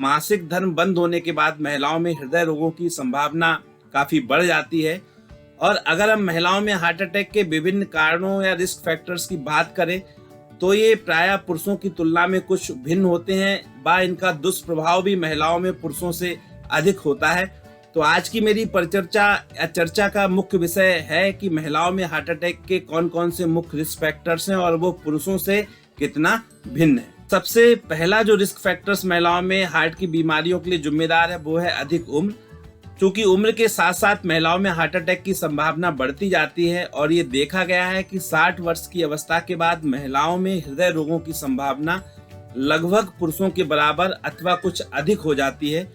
मासिक धर्म बंद होने के बाद महिलाओं में हृदय रोगों की संभावना काफी बढ़ जाती है। और अगर हम महिलाओं में हार्ट अटैक के विभिन्न कारणों या रिस्क फैक्टर्स की बात करें तो ये प्रायः पुरुषों की तुलना में कुछ भिन्न होते हैं, व इनका दुष्प्रभाव भी महिलाओं में पुरुषों से अधिक होता है। तो आज की मेरी चर्चा का मुख्य विषय है कि महिलाओं में हार्ट अटैक के कौन कौन से मुख्य रिस्क फैक्टर्स हैं और वो पुरुषों से कितना भिन्न है। सबसे पहला जो रिस्क फैक्टर्स महिलाओं में हार्ट की बीमारियों के लिए जिम्मेदार है वो है अधिक उम्र। क्योंकि उम्र के साथ साथ महिलाओं में हार्ट अटैक की संभावना बढ़ती जाती है और ये देखा गया है कि 60 वर्ष की अवस्था के बाद महिलाओं में हृदय रोगों की संभावना लगभग पुरुषों के बराबर अथवा कुछ अधिक हो जाती है।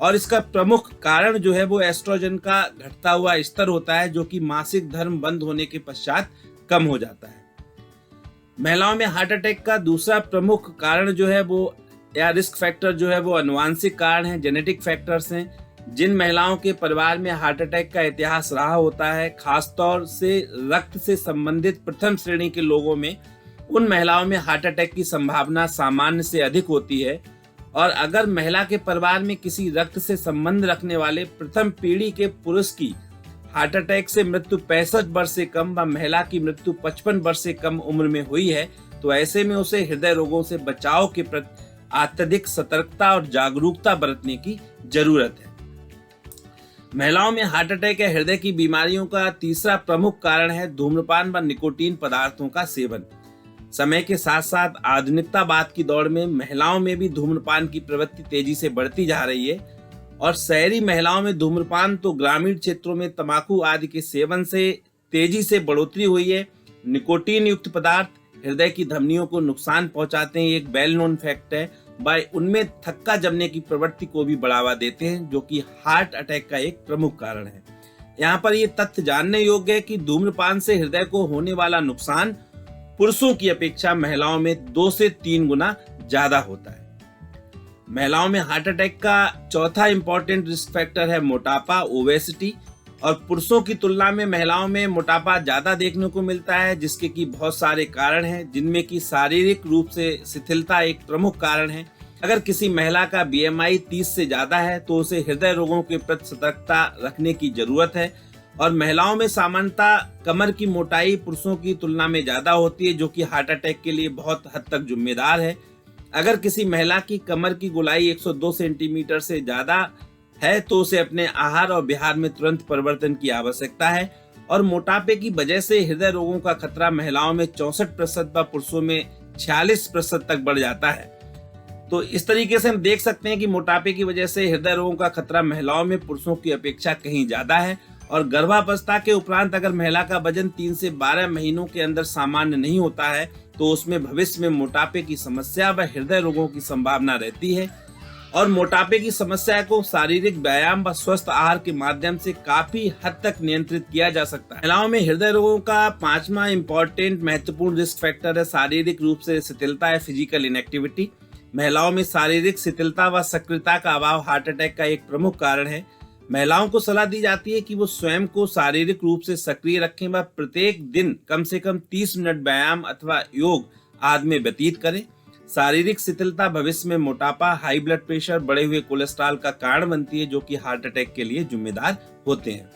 और इसका प्रमुख कारण जो है वो एस्ट्रोजन का घटता हुआ स्तर होता है, जो कि मासिक धर्म बंद होने के पश्चात कम हो जाता है। महिलाओं में हार्ट अटैक का दूसरा प्रमुख कारण जो है वो या रिस्क फैक्टर जो है वो आनुवांशिक कारण है, जेनेटिक फैक्टर्स हैं। जिन महिलाओं के परिवार में हार्ट अटैक का इतिहास रहा होता है, खासतौर से रक्त से संबंधित प्रथम श्रेणी के लोगों में, उन महिलाओं में हार्ट अटैक की संभावना सामान्य से अधिक होती है। और अगर महिला के परिवार में किसी रक्त से संबंध रखने वाले प्रथम पीढ़ी के पुरुष की हार्ट अटैक से मृत्यु 65 वर्ष से कम व महिला की मृत्यु 55 वर्ष से कम उम्र में हुई है, तो ऐसे में उसे हृदय रोगों से बचाव के प्रति अत्यधिक सतर्कता और जागरूकता बरतने की जरूरत है। महिलाओं में हार्ट अटैक या हृदय की बीमारियों का तीसरा प्रमुख कारण है धूम्रपान व निकोटीन पदार्थों का सेवन। समय के साथ साथ आधुनिकतावाद की दौड़ में महिलाओं में भी धूम्रपान की प्रवृत्ति तेजी से बढ़ती जा रही है। और शहरी महिलाओं में धूम्रपान तो ग्रामीण क्षेत्रों में तंबाकू आदि के सेवन से तेजी से बढ़ोतरी हुई है। निकोटीन युक्त पदार्थ हृदय की धमनियों को नुकसान पहुंचाते हैं, एक वेल नोन फैक्ट है। उनमें थक्का जमने की प्रवृत्ति को भी बढ़ावा देते हैं, जो कि हार्ट अटैक का एक प्रमुख कारण है। यहाँ पर ये तथ्य जानने योग्य है कि धूम्रपान से हृदय को होने वाला नुकसान पुरुषों की अपेक्षा महिलाओं में 2 से 3 गुना ज्यादा होता है। महिलाओं में हार्ट अटैक का चौथा इंपॉर्टेंट रिस्क फैक्टर है मोटापा, ओबेसिटी। और पुरुषों की तुलना में महिलाओं में मोटापा ज्यादा देखने को मिलता है, जिसके की बहुत सारे कारण हैं, जिनमें की शारीरिक रूप से शिथिलता एक प्रमुख कारण है। अगर किसी महिला का BMI 30 से ज्यादा है तो उसे हृदय रोगों के प्रति सतर्कता रखने की जरूरत है। और महिलाओं में सामान्यतः कमर की मोटाई पुरुषों की तुलना में ज्यादा होती है, जो कि हार्ट अटैक के लिए बहुत हद तक जिम्मेदार है। अगर किसी महिला की कमर की गोलाई 102 सेंटीमीटर से ज्यादा है तो उसे अपने आहार और विहार में तुरंत परिवर्तन की आवश्यकता है। और मोटापे की वजह से हृदय रोगों का खतरा महिलाओं में 64% व पुरुषों में 46% तक बढ़ जाता है। तो इस तरीके से हम देख सकते हैं कि मोटापे की वजह से हृदय रोगों का खतरा महिलाओं में पुरुषों की अपेक्षा कहीं ज्यादा है। और गर्भावस्था के उपरांत अगर महिला का वजन 3 से 12 महीनों के अंदर सामान्य नहीं होता है तो उसमें भविष्य में मोटापे की समस्या व हृदय रोगों की संभावना रहती है। और मोटापे की समस्या को शारीरिक व्यायाम व स्वस्थ आहार के माध्यम से काफी हद तक नियंत्रित किया जा सकता है। महिलाओं में हृदय रोगों का 5वां इंपॉर्टेंट महत्वपूर्ण रिस्क फैक्टर है शारीरिक रूप से शिथिलता है, फिजिकल इनएक्टिविटी। महिलाओं में शारीरिक शिथिलता व सक्रियता का अभाव हार्ट अटैक का एक प्रमुख कारण है। महिलाओं को सलाह दी जाती है कि वो स्वयं को शारीरिक रूप से सक्रिय रखें व प्रत्येक दिन कम से कम 30 मिनट व्यायाम अथवा योग आदि में व्यतीत करें। शारीरिक शिथिलता भविष्य में मोटापा, हाई ब्लड प्रेशर, बढ़े हुए कोलेस्ट्रॉल का कारण बनती है, जो कि हार्ट अटैक के लिए जिम्मेदार होते हैं।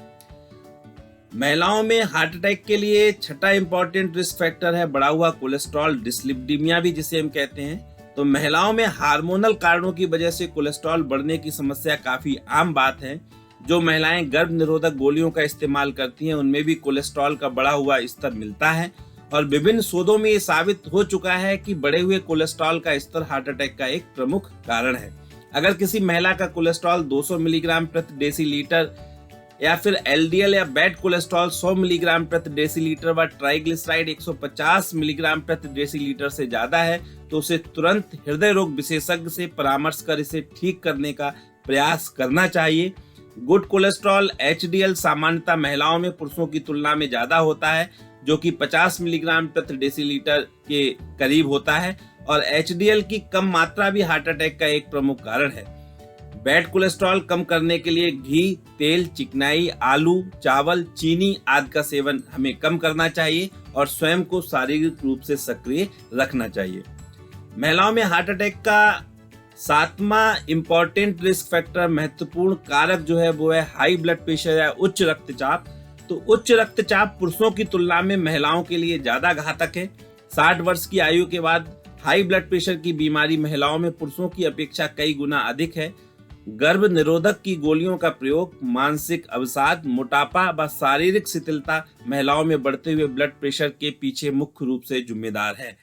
महिलाओं में हार्ट अटैक के लिए छठा इंपॉर्टेंट रिस्क फैक्टर है बढ़ा हुआ कोलेस्ट्रॉल, डिसलिपिडीमिया भी जिसे हम कहते हैं। तो महिलाओं में हार्मोनल कारणों की वजह से कोलेस्ट्रॉल बढ़ने की समस्या काफी आम बात है। जो महिलाएं गर्भ निरोधक गोलियों का इस्तेमाल करती हैं उनमें भी कोलेस्ट्रॉल का बढ़ा हुआ स्तर मिलता है। और विभिन्न शोधों में ये साबित हो चुका है कि बढ़े हुए कोलेस्ट्रॉल का स्तर हार्ट अटैक का एक प्रमुख कारण है। अगर किसी महिला का कोलेस्ट्रॉल 200 मिलीग्राम प्रति डेसीलीटर या फिर LDL या बैड कोलेस्ट्रॉल 100 मिलीग्राम प्रति डेसीलीटर व ट्राइग्लिसराइड 150 मिलीग्राम प्रति डेसीलीटर से ज्यादा है तो उसे तुरंत हृदय रोग विशेषज्ञ से परामर्श कर इसे ठीक करने का प्रयास करना चाहिए। गुड कोलेस्ट्रॉल HDL सामान्यतः महिलाओं में पुरुषों की तुलना में ज्यादा होता है, जो कि 50 मिलीग्राम प्रति डेसीलीटर के करीब होता है। और HDL की कम मात्रा भी हार्ट अटैक का एक प्रमुख कारण है। बैड कोलेस्ट्रॉल कम करने के लिए घी, तेल, चिकनाई, आलू, चावल, चीनी आदि का सेवन हमें कम करना चाहिए और स्वयं को शारीरिक रूप से सक्रिय रखना चाहिए। महिलाओं में हार्ट अटैक का सातवां इंपॉर्टेंट रिस्क फैक्टर, महत्वपूर्ण कारक जो है वो है हाई ब्लड प्रेशर या उच्च रक्तचाप। तो उच्च रक्तचाप पुरुषों की तुलना में महिलाओं के लिए ज्यादा घातक है। 60 वर्ष की आयु के बाद हाई ब्लड प्रेशर की बीमारी महिलाओं में पुरुषों की अपेक्षा कई गुना अधिक है। गर्भ निरोधक की गोलियों का प्रयोग, मानसिक अवसाद, मोटापा व शारीरिक शिथिलता महिलाओं में बढ़ते हुए ब्लड प्रेशर के पीछे मुख्य रूप से जिम्मेदार है।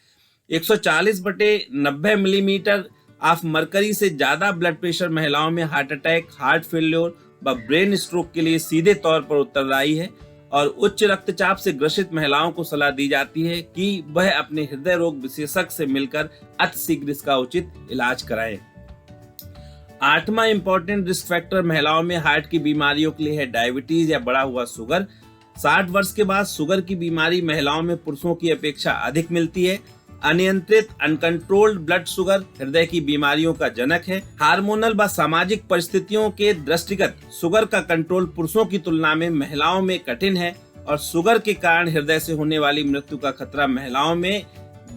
140/90 मिलीमीटर ऑफ मरकरी से ज्यादा ब्लड प्रेशर महिलाओं में हार्ट अटैक, हार्ट फेल्योर व ब्रेन स्ट्रोक के लिए सीधे तौर पर उत्तरदायी है। और उच्च रक्तचाप से ग्रसित महिलाओं को सलाह दी जाती है कि वह अपने हृदय रोग विशेषज्ञ से मिलकर अतिशीघ्र इसका उचित इलाज कराएं। आठवां इंपॉर्टेंट रिस्क फैक्टर महिलाओं में हार्ट की बीमारियों के लिए है डायबिटीज या बढ़ा हुआ शुगर। 60 वर्ष के बाद शुगर की बीमारी महिलाओं में पुरुषों की अपेक्षा अधिक मिलती है। अनियंत्रित अनकंट्रोल्ड ब्लड शुगर हृदय की बीमारियों का जनक है। हार्मोनल व सामाजिक परिस्थितियों के दृष्टिगत शुगर का कंट्रोल पुरुषों की तुलना में महिलाओं में कठिन है और शुगर के कारण हृदय से होने वाली मृत्यु का खतरा महिलाओं में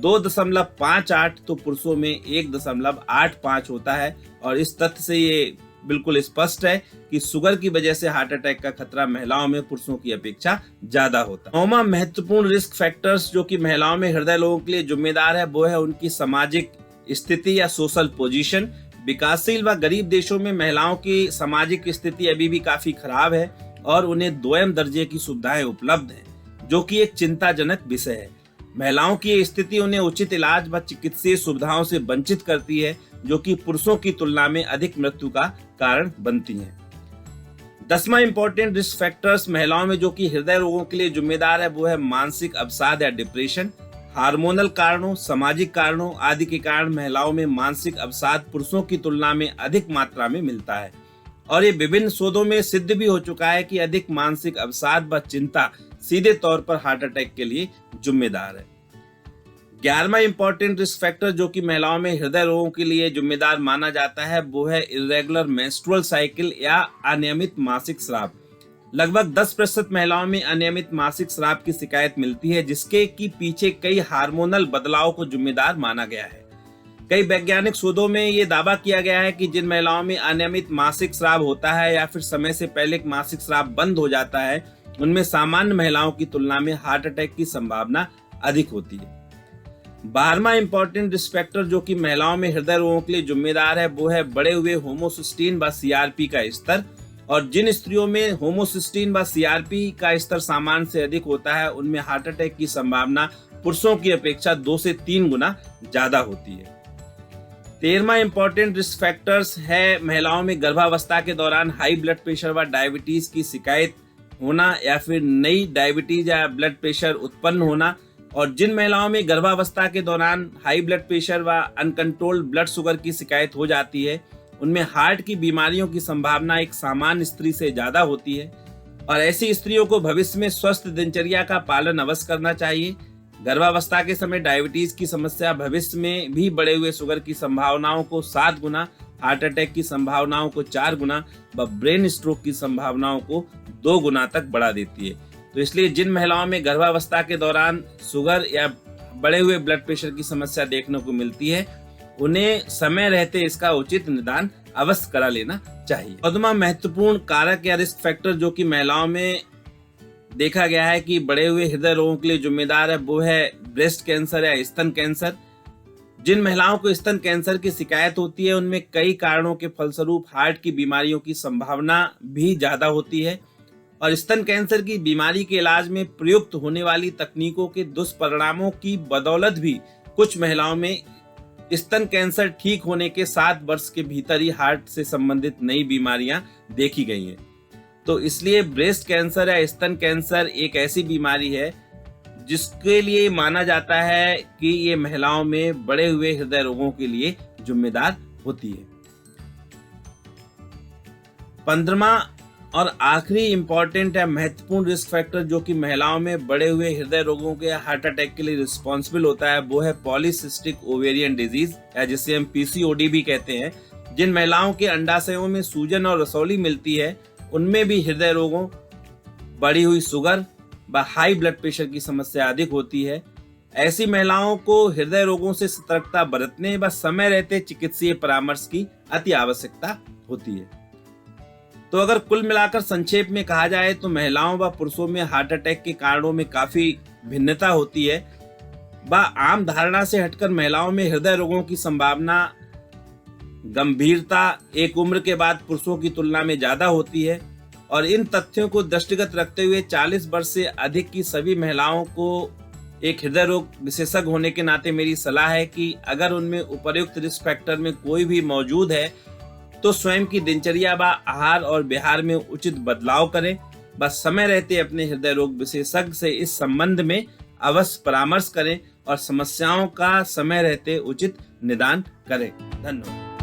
2.58 तो पुरुषों में 1.85 होता है। और इस तथ्य से ये बिल्कुल स्पष्ट है कि शुगर की वजह से हार्ट अटैक का खतरा महिलाओं में पुरुषों की अपेक्षा ज्यादा होता है। 9वां महत्वपूर्ण रिस्क फैक्टर्स जो कि महिलाओं में हृदय रोगों के लिए जिम्मेदार है वो है उनकी सामाजिक स्थिति या सोशल पोजीशन। विकासशील व गरीब देशों में महिलाओं की सामाजिक स्थिति अभी भी काफी खराब है और उन्हें दोयम दर्जे की सुविधाएं उपलब्ध है, जो कि एक चिंताजनक विषय है। महिलाओं की ये स्थिति उन्हें उचित इलाज व चिकित्सीय सुविधाओं से वंचित करती है, जो कि पुरुषों की तुलना में अधिक मृत्यु का कारण बनती हैं। 10वां इंपॉर्टेंट रिस्क फैक्टर्स महिलाओं में जो कि हृदय रोगों के लिए जिम्मेदार है वो है मानसिक अवसाद या डिप्रेशन। हार्मोनल कारणों, सामाजिक कारणों आदि के कारण महिलाओं में मानसिक अवसाद पुरुषों की तुलना में अधिक मात्रा में मिलता है और ये विभिन्न शोधों में सिद्ध भी हो चुका है कि अधिक मानसिक अवसाद व चिंता सीधे तौर पर हार्ट अटैक के लिए जिम्मेदार है। 11वां इंपॉर्टेंट रिस्क फैक्टर जो कि महिलाओं में हृदय रोगों के लिए जिम्मेदार माना जाता है वो है इरेगुलर मेंस्ट्रुअल साइकिल या अनियमित मासिक स्राव। लगभग 10% महिलाओं में अनियमित मासिक स्राव की शिकायत मिलती है, जिसके की पीछे कई हार्मोनल बदलाव को जिम्मेदार माना गया है। कई वैज्ञानिक शोधों में ये दावा किया गया है कि जिन महिलाओं में अनियमित मासिक स्राव होता है या फिर समय से पहले मासिक स्राव बंद हो जाता है, उनमें सामान्य महिलाओं की तुलना में हार्ट अटैक की संभावना अधिक होती है। 12वां इंपॉर्टेंट रिस्क फैक्टर जो कि महिलाओं में हृदय रोगों के लिए जिम्मेदार है वो है बढ़े हुए होमोसिस्टीन व सीआरपी का स्तर। और जिन स्त्रियों में होमोसिस्टीन व सीआरपी का स्तर सामान्य से अधिक होता है, उनमें हार्ट अटैक की संभावना पुरुषों की अपेक्षा 2 से 3 गुना ज्यादा होती है। 13वां इंपॉर्टेंट रिस्क फैक्टर्स है महिलाओं में गर्भावस्था के दौरान हाई ब्लड प्रेशर व डायबिटीज की शिकायत होना या फिर नई डायबिटीज या ब्लड प्रेशर उत्पन्न होना। और जिन महिलाओं में गर्भावस्था के दौरान हाई ब्लड प्रेशर व अनकंट्रोल्ड ब्लड शुगर की शिकायत हो जाती है, उनमें हार्ट की बीमारियों की संभावना एक सामान्य स्त्री से ज्यादा होती है। और ऐसी स्त्रियों को भविष्य में स्वस्थ दिनचर्या का पालन अवश्य करना चाहिए। गर्भावस्था के समय डायबिटीज की समस्या भविष्य में भी बढ़े हुए शुगर की संभावनाओं को 7 गुना, हार्ट अटैक की संभावनाओं को 4 गुना व ब्रेन स्ट्रोक की संभावनाओं को 2 गुना तक बढ़ा देती है। तो इसलिए जिन महिलाओं में गर्भावस्था के दौरान शुगर या बढ़े हुए ब्लड प्रेशर की समस्या देखने को मिलती है, उन्हें समय रहते इसका उचित निदान अवश्य करा लेना चाहिए। 14वां महत्वपूर्ण कारक या रिस्क फैक्टर जो कि महिलाओं में देखा गया है कि बढ़े हुए हृदय रोगों के लिए जिम्मेदार है वो है ब्रेस्ट कैंसर या स्तन कैंसर। जिन महिलाओं को स्तन कैंसर की शिकायत होती है, उनमें कई कारणों के फलस्वरूप हार्ट की बीमारियों की संभावना भी ज्यादा होती है। और स्तन कैंसर की बीमारी के इलाज में प्रयुक्त होने वाली तकनीकों के दुष्परिणामों की बदौलत भी कुछ महिलाओं में स्तन कैंसर ठीक होने के 7 वर्ष के भीतर ही हार्ट से संबंधित नई बीमारियां देखी गई हैं। तो इसलिए ब्रेस्ट कैंसर या स्तन कैंसर एक ऐसी बीमारी है जिसके लिए माना जाता है कि ये महिलाओं में बढ़े हुए हृदय रोगों के लिए जिम्मेदार होती है। 15वां और आखिरी इंपॉर्टेंट है महत्वपूर्ण रिस्क फैक्टर जो कि महिलाओं में बढ़े हुए हृदय रोगों के हार्ट अटैक के लिए रिस्पॉन्सिबल होता है, वो है पॉलीसिस्टिक ओवेरियन डिजीज या जिसे हम पीसीओडी भी कहते हैं। जिन महिलाओं के अंडाशयों में सूजन और रसौली मिलती है, उनमें भी हृदय रोगों, बढ़ी हुई शुगर व हाई ब्लड प्रेशर की समस्या अधिक होती है। ऐसी महिलाओं को हृदय रोगों से सतर्कता बरतने व समय रहते चिकित्सीय परामर्श की अति आवश्यकता होती है। तो अगर कुल मिलाकर संक्षेप में कहा जाए तो महिलाओं व पुरुषों में हार्ट अटैक के कारणों में काफी भिन्नता होती है। व आम धारणा से हटकर महिलाओं में हृदय रोगों की संभावना गंभीरता एक उम्र के बाद पुरुषों की तुलना में ज्यादा होती है। और इन तथ्यों को दृष्टिगत रखते हुए 40 वर्ष से अधिक की सभी महिलाओं को एक हृदय रोग विशेषज्ञ होने के नाते मेरी सलाह है कि अगर उनमें उपर्युक्त रिस्क फैक्टर में कोई भी मौजूद है तो स्वयं की दिनचर्या व आहार और विहार में उचित बदलाव करें। बस समय रहते अपने हृदय रोग विशेषज्ञ से इस संबंध में अवश्य परामर्श करें और समस्याओं का समय रहते उचित निदान करें। धन्यवाद।